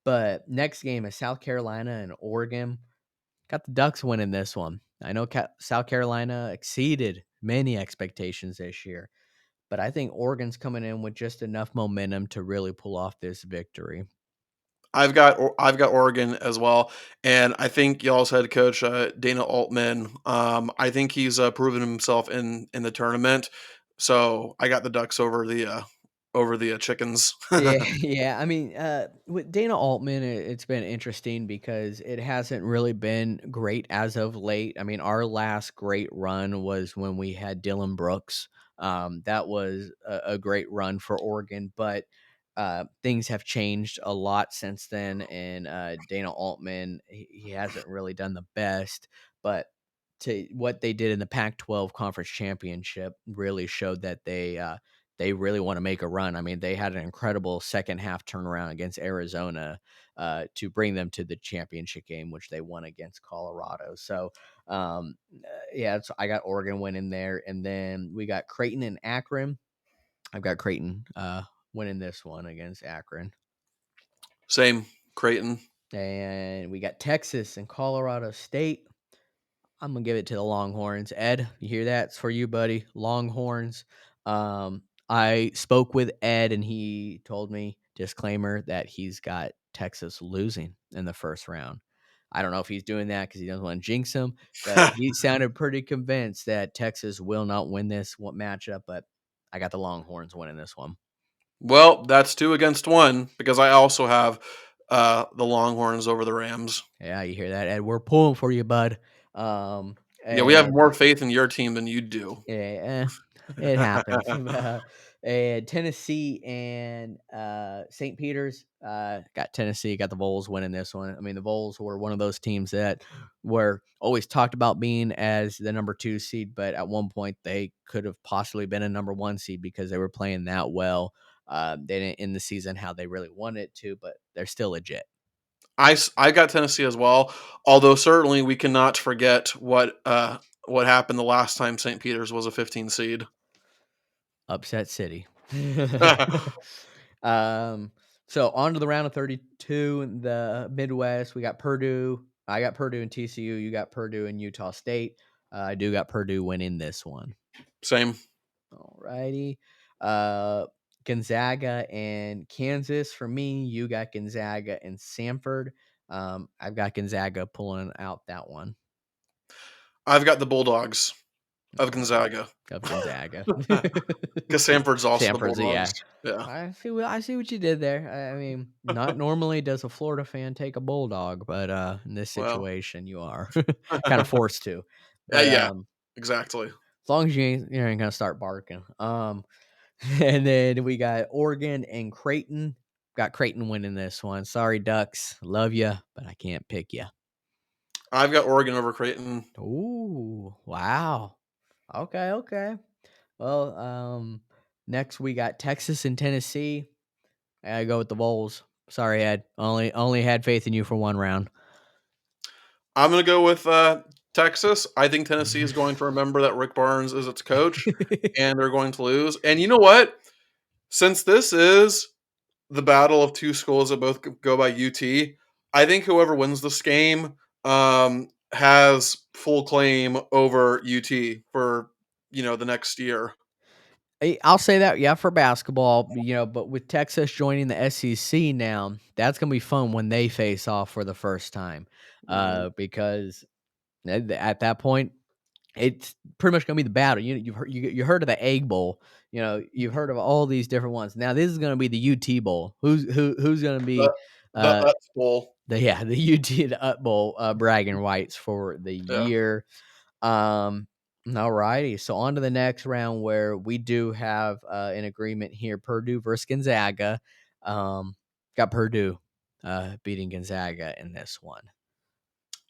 But next game is South Carolina and Oregon. Got the Ducks winning this one. I know South Carolina exceeded many expectations this year, but I think Oregon's coming in with just enough momentum to really pull off this victory. I've got Oregon as well, and I think y'all's head coach Dana Altman. I think he's proven himself in the tournament. So I got the Ducks over the chickens. Yeah, yeah. I mean, with Dana Altman, it's been interesting because it hasn't really been great as of late. I mean, our last great run was when we had Dylan Brooks. That was a great run for Oregon, but things have changed a lot since then. And Dana Altman, he hasn't really done the best, but to what they did in the Pac-12 conference championship really showed that they really want to make a run. I mean, they had an incredible second half turnaround against Arizona to bring them to the championship game, which they won against Colorado. So, yeah, I got Oregon winning there, and then we got Creighton and Akron. I've got Creighton winning this one against Akron, Same, Creighton. and we got Texas and Colorado State. I'm gonna give it to the Longhorns. Ed, you hear that? It's for you, buddy. Longhorns. I spoke with Ed, and he told me, disclaimer, that he's got Texas losing in the first round. I don't know if he's doing that because he doesn't want to jinx them, but he sounded pretty convinced that Texas will not win this matchup. But I got the Longhorns winning this one. Well, that's 2 against 1 because I also have the Longhorns over the Rams. Yeah, you hear that, Ed? We're pulling for you, bud. Um, Yeah, we have and more faith in your team than you do. Yeah, it happens. And Tennessee and St. Peter's, got Tennessee, got the Vols winning this one. I mean, the Vols were one of those teams that were always talked about being as the number 2 seed, but at one point they could have possibly been a number 1 seed because they were playing that well. They didn't end the season how they really wanted it to, but they're still legit. I got Tennessee as well, although certainly we cannot forget what happened the last time St. Peter's was a 15 seed. Upset City. Um, so on to the round of 32 in the Midwest. We got Purdue. I got Purdue and TCU. You got Purdue and Utah State. I do got Purdue winning this one. Same. All righty. Uh, Gonzaga and Kansas for me. You got Gonzaga and Samford. I've got Gonzaga pulling out that one. I've got the Bulldogs of All right, Gonzaga. of Gonzaga. Because Sanford's also the Sanford's, Bulldogs. yeah. Yeah. I see what you did there. I mean, not normally does a Florida fan take a bulldog, but in this Well, situation, you are kind of forced to. But yeah, exactly. as long as you ain't gonna start barking. And then we got Oregon and Creighton. Got Creighton winning this one. Sorry, Ducks, love you, but I can't pick you. I've got Oregon over Creighton. Ooh, wow. Okay, okay. Well, next we got Texas and Tennessee. I gotta go with the Vols. Sorry, Ed. Only had faith in you for one round. I'm going to go with Texas. I think Tennessee is going to remember that Rick Barnes is its coach, and they're going to lose. And you know what? Since this is the battle of 2 schools that both go by UT, I think whoever wins this game has full claim over UT for the next year. I'll say that, yeah, for basketball, but with Texas joining the SEC now, that's gonna be fun when they face off for the first time, Mm, because at that point, It's pretty much gonna be the battle. You heard of the Egg Bowl, you've heard of all these different ones. Now this is gonna be the UT Bowl. Who's gonna That be, uh, that's cool. the UT the Ut Bowl, bragging rights for the Yeah. year. Um, Alrighty, so on to the next round where we do have, an agreement here, Purdue versus Gonzaga. Um, got Purdue, beating Gonzaga in this one.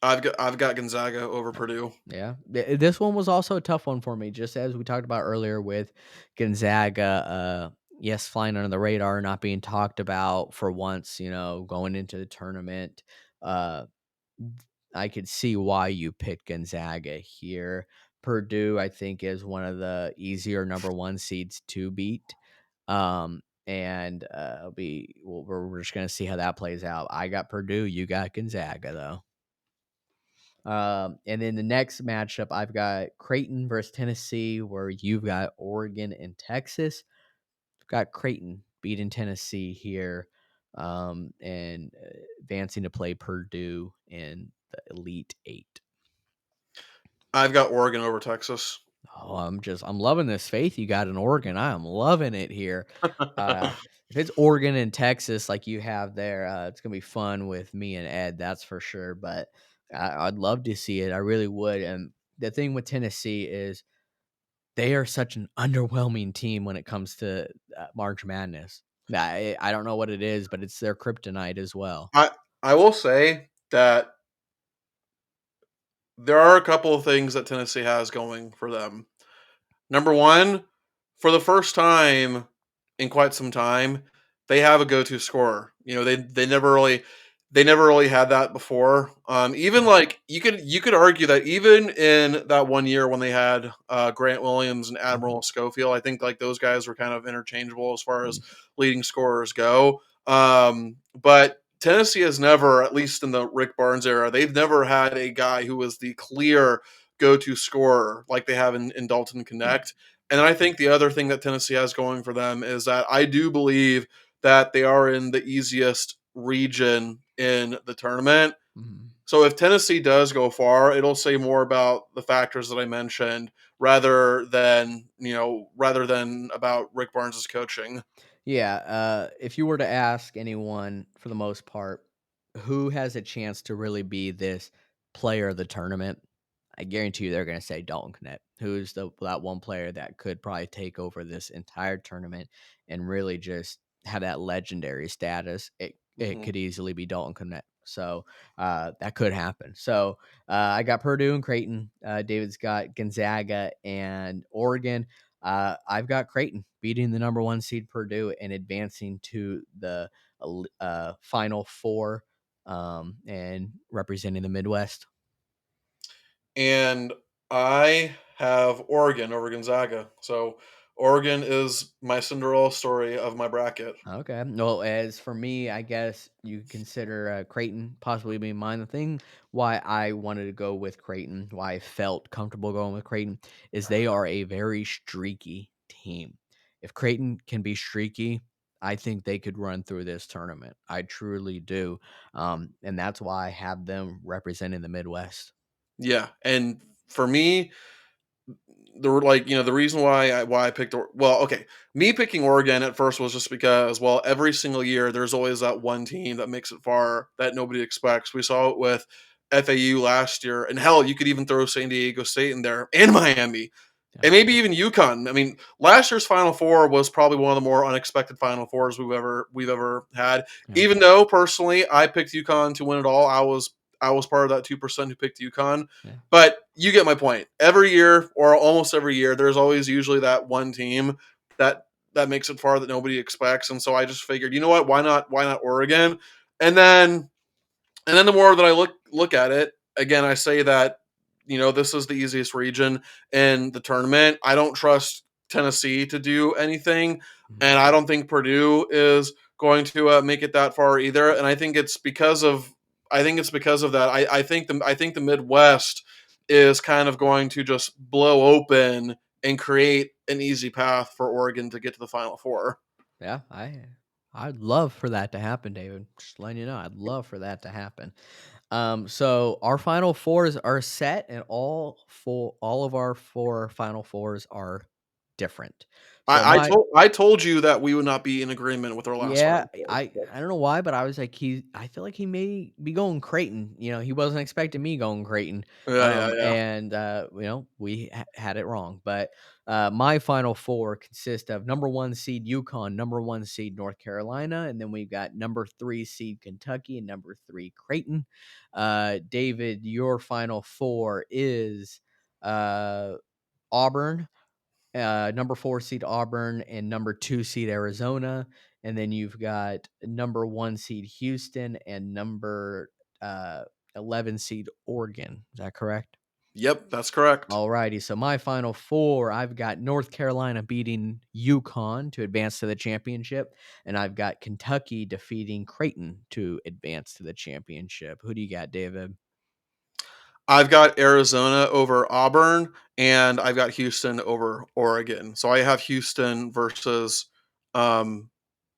I've got Gonzaga over Purdue. Yeah. This one was also a tough one for me, just as we talked about earlier with Gonzaga. Yes, flying under the radar, not being talked about for once, going into the tournament. Uh, I could see why you picked Gonzaga here. Purdue, I think, is one of the easier number one seeds to beat. And it'll be, we're just going to see how that plays out. I got Purdue, you got Gonzaga, though. And then the next matchup, I've got Creighton versus Tennessee, where you've got Oregon and Texas. I've got Creighton beating Tennessee here, and advancing to play Purdue in the Elite Eight. I've got Oregon over Texas. Oh, I'm loving this faith you got in Oregon. I am loving it here. Uh, if it's Oregon and Texas like you have there, it's gonna be fun with me and Ed, that's for sure. But I'd love to see it. I really would. And the thing with Tennessee is they are such an underwhelming team when it comes to March Madness. I don't know what it is, but it's their kryptonite as well. I I will say that there are a couple of things that Tennessee has going for them. Number one, for the first time in quite some time, they have a go-to scorer. They never really had that before. Even Yeah. like you could argue that even in that one year when they had Grant Williams and Mhm. Admiral Schofield, I think like those guys were kind of interchangeable as far as Mhm. leading scorers go. But Tennessee has never, at least in the Rick Barnes era, they've never had a guy who was the clear go-to scorer like they have in Dalton Connect. And I think the other thing that Tennessee has going for them is that I do believe that they are in the easiest region in the tournament. Mhm. So if Tennessee does go far, it'll say more about the factors that I mentioned rather than about Rick Barnes' coaching. Yeah, if you were to ask anyone, for the most part, who has a chance to really be this player of the tournament, I guarantee you they're going to say Dalton Knecht, who's that one player that could probably take over this entire tournament and really just have that legendary status. It Mhm. could easily be Dalton Knecht. So that could happen. So I got Purdue and Creighton. David's got Gonzaga and Oregon. I've got Creighton beating the number one seed Purdue and advancing to the Final Four, and representing the Midwest. And I have Oregon over Gonzaga. So Oregon is my Cinderella story of my bracket. Okay. Well, as for me, I guess you consider Creighton possibly being mine. The thing why I wanted to go with Creighton, why I felt comfortable going with Creighton, is they are a very streaky team. If Creighton can be streaky, I think they could run through this tournament. I truly do. And that's why I have them representing the Midwest. Yeah, and for me, the reason why I picked well, okay, me picking Oregon at first was just because, well, every single year there's always that one team that makes it far that nobody expects. We saw it with FAU last year, and hell, you could even throw San Diego State in there and Miami, Yeah. and maybe even UConn. I mean, last year's Final Four was probably one of the more unexpected Final Fours we've ever had. Yeah. Even though personally I picked UConn to win it all, I was part of that 2% who picked UConn. Yeah. But you get my point. Every year, or almost every year, there's always usually that one team that that makes it far that nobody expects. And so I just figured, you know what? Why not Oregon? And then and then the more that I look at it, again, I say that this is the easiest region in the tournament. I don't trust Tennessee to do anything, Mhm. and I don't think Purdue is going to make it that far either. And I think it's because of that. I think the Midwest is kind of going to just blow open and create an easy path for Oregon to get to the Final Four. Yeah, I'd love for that to happen, David. Just letting you know, I'd love for that to happen. So our final fours are set, and all of our four final fours are different. So my I told you that we would not be in agreement with our last Yeah, final four. I don't know why, but I was like, I feel like he may be going Creighton. He wasn't expecting me going Creighton. Yeah, yeah, yeah. And we had it wrong. But my final four consist of number one seed UConn, number one seed North Carolina, and then we've got number three seed Kentucky and number three Creighton. David, your final four is Auburn, number 4 seed Auburn, and number 2 seed Arizona, and then you've got number 1 seed Houston and number, uh, 11 seed Oregon. Is that correct? Yep, that's correct. Alrighty, so my final 4, I've got North Carolina beating UConn to advance to the championship, and I've got Kentucky defeating Creighton to advance to the championship. Who do you got, David? I've got Arizona over Auburn, and I've got Houston over Oregon. So I have Houston versus um,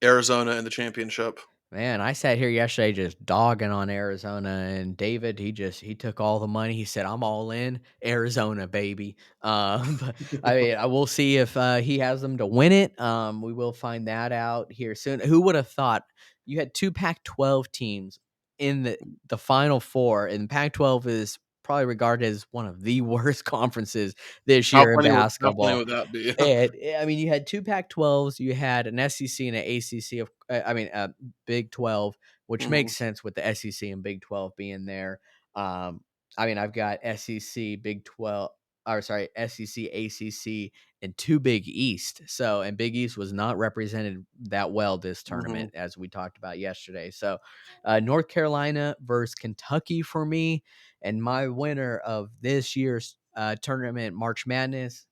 Arizona in the championship. Man, I sat here yesterday just dogging on Arizona, and David, he took all the money. He said, "I'm all in Arizona, baby." But I mean, I will see if he has them to win it. We will find that out here soon. Who would have thought you had two Pac-12 teams in the Final Four, and Pac-12 is probably regarded as one of the worst conferences this year in How funny basketball. would that be? And, I mean, you had 2 Pac-12s, you had an SEC and an ACC of I mean, Big 12, which Mhm. makes sense with the SEC and Big 12 being there. Um, I mean, I've got SEC, Big 12 or sorry, SEC, ACC, and 2 Big East. So, and Big East was not represented that well this Mhm. tournament as we talked about yesterday. So, North Carolina versus Kentucky for me, and my winner of this year's, tournament, March Madness,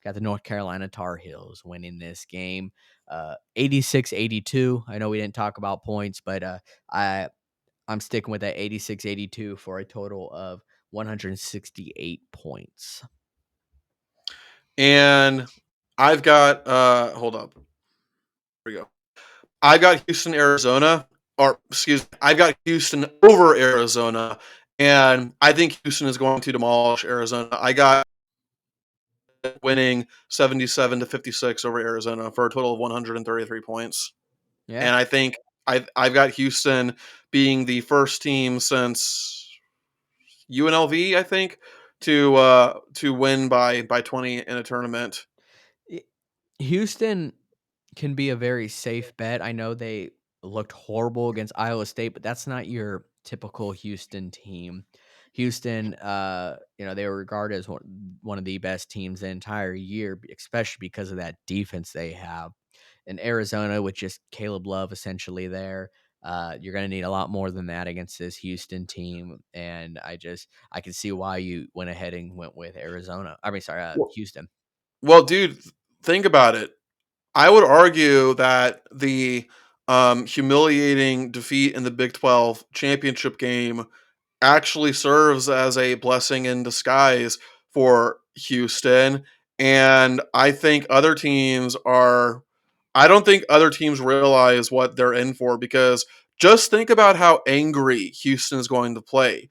got the North Carolina Tar Heels winning this game, 86-82. I know we didn't talk about points, but I I'm sticking with that 86-82 for a total of 168 points. And I've got hold up. Here we go. I got Houston, Arizona, or excuse me, I've got Houston over Arizona, and I think Houston is going to demolish Arizona. I got winning 77-56 over Arizona for a total of 133 points. Yeah. And I think I've got Houston being the first team since UNLV, I think, to win by 20 in a tournament. Y- Houston can be a very safe bet. I know they looked horrible against Iowa State, but that's not your typical Houston team. Houston, they were regarded as one of the best teams the entire year, especially because of that defense they have. In Arizona, with just Caleb Love essentially there, you're going to need a lot more than that against this Houston team. And I can see why you went ahead and went with Arizona. I mean, sorry, Well, Houston. well, dude, think about it. I would argue that the humiliating defeat in the Big 12 championship game actually serves as a blessing in disguise for Houston. And I don't think other teams realize what they're in for because just think about how angry Houston is going to play.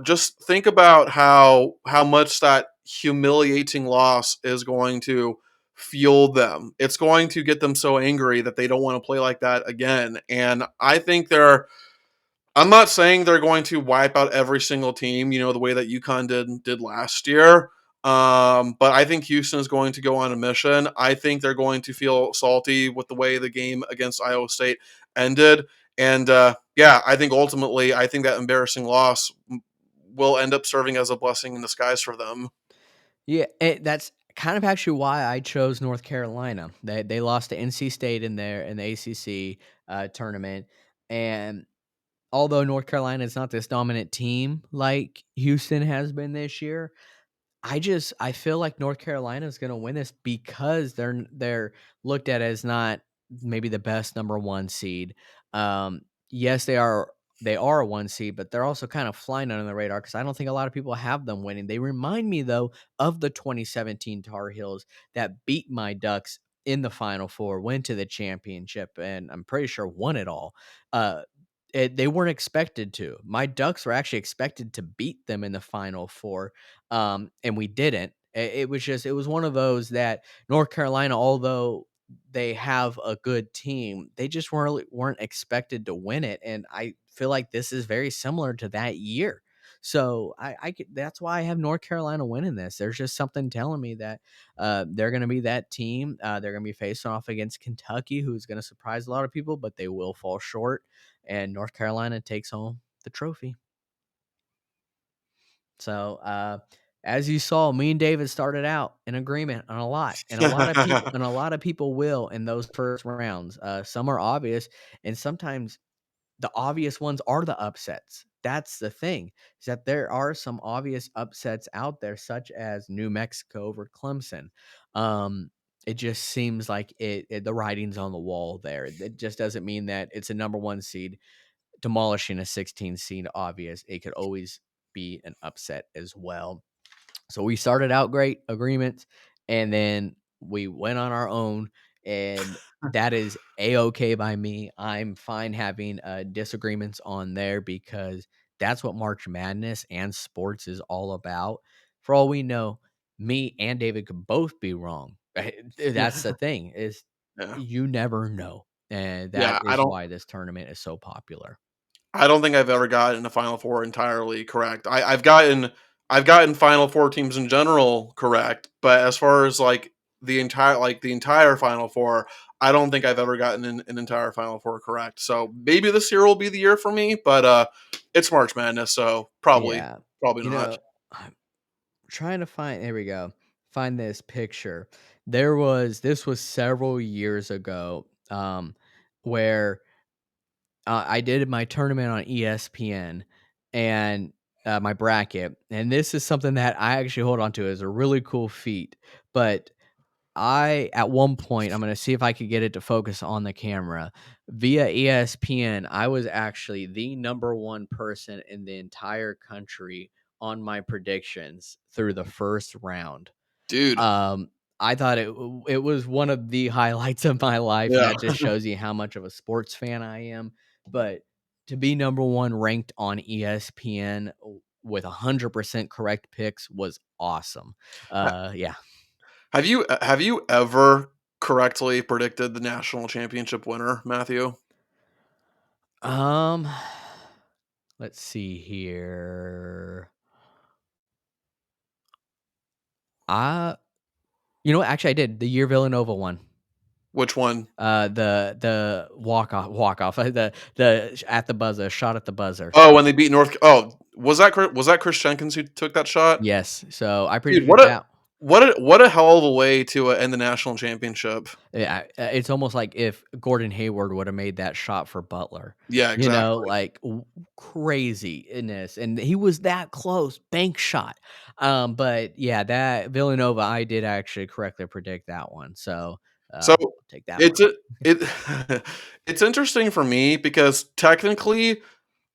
Just think about how much that humiliating loss is going to fuel them. It's going to get them so angry that they don't want to play like that again. And I'm not saying they're going to wipe out every single team, the way that UConn did last year. But I think Houston is going to go on a mission. I think they're going to feel salty with the way the game against Iowa State ended. And yeah, I think that embarrassing loss will end up serving as a blessing in disguise for them. Yeah, that's kind of actually why I chose North Carolina. They lost to NC State in the ACC tournament, and although North Carolina is not this dominant team like Houston has been this year, I feel like North Carolina is gonna win this because they're looked at as not maybe the best number 1 seed. Yes, they are a 1 seed, but they're also kind of flying under the radar because I don't think a lot of people have them winning. They remind me, though, of the 2017 Tar Heels that beat my Ducks in the Final Four, went to the championship, and I'm pretty sure won it all. Uh they weren't expected to. My Ducks were actually expected to beat them in the Final Four, and we didn't. It was just it was one of those that North Carolina, although they have a good team, they just weren't expected to win it, and I feel like this is very similar to that year. So that's why I have North Carolina winning this. There's just something telling me that they're going to be that team. They're going to be facing off against Kentucky, who's going to surprise a lot of people, but they will fall short. And North Carolina takes home the trophy. So, as you saw, me and David started out in agreement on a lot, and a lot of people will in those first rounds. Some are obvious, and sometimes the obvious ones are the upsets. That's the thing, is that there are some obvious upsets out there, such as New Mexico over Clemson. Um, it just seems like the writing's on the wall there. It just doesn't mean that it's a number one seed demolishing a 16 seed obvious. It could always be an upset as well. So we started out great agreements, and then we went on our own, and that is a-okay by me. I'm fine having disagreements on there because that's what March Madness and sports is all about. For all we know, me and David could both be wrong. That's the thing, is Yeah. you never know. And that Yeah, is why this tournament is so popular. I don't think I've ever gotten a Final Four entirely correct. I've gotten Final Four teams in general correct, but as far as the entire Final Four, I don't think I've ever gotten an entire Final Four correct. So maybe this year will be the year for me, but it's March Madness, so probably Yeah. probably You not. know, I'm trying to find there we go. Find this picture. This was several years ago, where I did my tournament on ESPN and my bracket, and this is something that I actually hold on to as a really cool feat. But I at one point, I'm gonna see if I could get it to focus on the camera. Via ESPN, I was actually the number one person in the entire country on my predictions through the first round. Dude. Um, I thought it was one of the highlights of my life, and Yeah. that just shows you how much of a sports fan I am. But to be number one ranked on ESPN with 100% correct picks was awesome. Yeah. Have you ever correctly predicted the national championship winner, Matthew? Um, let's see here. I actually I did the year Villanova won. Which one? The walk off, the at the buzzer, shot at the buzzer. Oh, when they beat North. Oh, was that Chris Jenkins who took that shot? Yes, so I Dude, predicted that. what a hell of a way to end the national championship. Yeah, it's almost like if Gordon Hayward would have made that shot for Butler, Yeah, exactly. like craziness, and he was that close, bank shot. But yeah, that Villanova, I did actually correctly predict that one, so So I'll take that it's one. it it's interesting for me because technically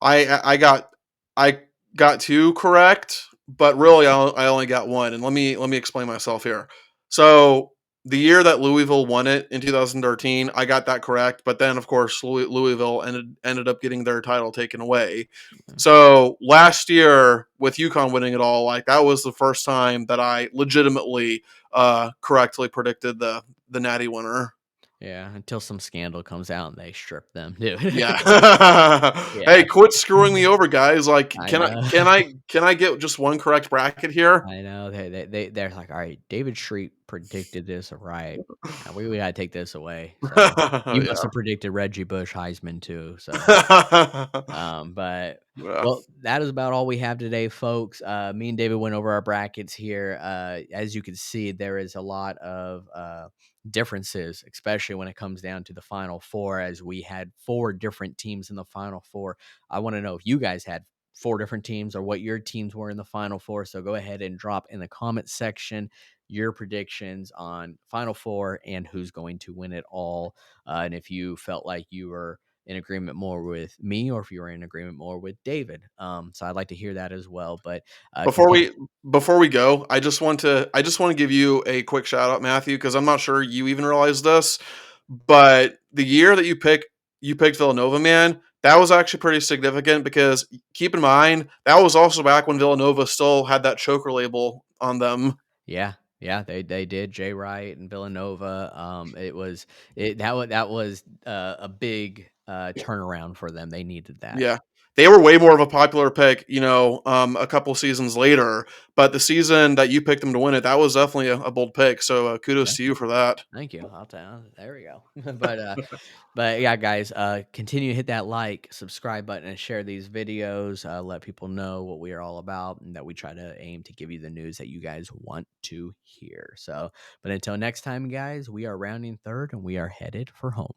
I got I got 2 correct, but really I only got 1, and let me explain myself here. So, the year that Louisville won it in 2013, I got that correct, but then, of course, Louisville ended up getting their title taken away. So, last year, with UConn winning it all, like, that was the first time that I legitimately, correctly predicted the Natty winner. Yeah, until some scandal comes out and they strip them, dude. Yeah. Hey, Yeah, quit screwing me over, guys. Like, I can I know. can I can I get just one correct bracket here? I know they're like, all right, David Street predicted this right. Yeah, we gotta take this away. So you must Yeah. have predicted Reggie Bush Heisman too. So but Yeah. well, that is about all we have today, folks. Me and David went over our brackets here. As you can see, there is a lot of differences, especially when it comes down to the Final Four, as we had four different teams in the Final Four. I want to know if you guys had four different teams or what your teams were in the Final Four. So go ahead and drop in the comment section your predictions on Final Four and who's going to win it all. And if you felt like you were in agreement more with me or if you were in agreement more with David. So I'd like to hear that as well. But if you Before want, we before we go, I just want to give you a quick shout out, Matthew, because I'm not sure you even realize this, but the year that you picked Villanova, man, That was actually pretty significant because keep in mind, that was also back when Villanova still had that choker label on them. Yeah, yeah, they did. Jay Wright and Villanova. That was a big turnaround for them. They needed that. Yeah. They were way more of a popular pick, a couple seasons later, but the season that you picked them to win it, that was definitely a bold pick, so, kudos Thank to you. you for that. Thank you. I'll tell. There we go. But yeah, guys, continue to hit that like, subscribe button, and share these videos. Let people know what we are all about, and that we try to aim to give you the news that you guys want to hear. So, but until next time, guys, we are rounding third, and we are headed for home.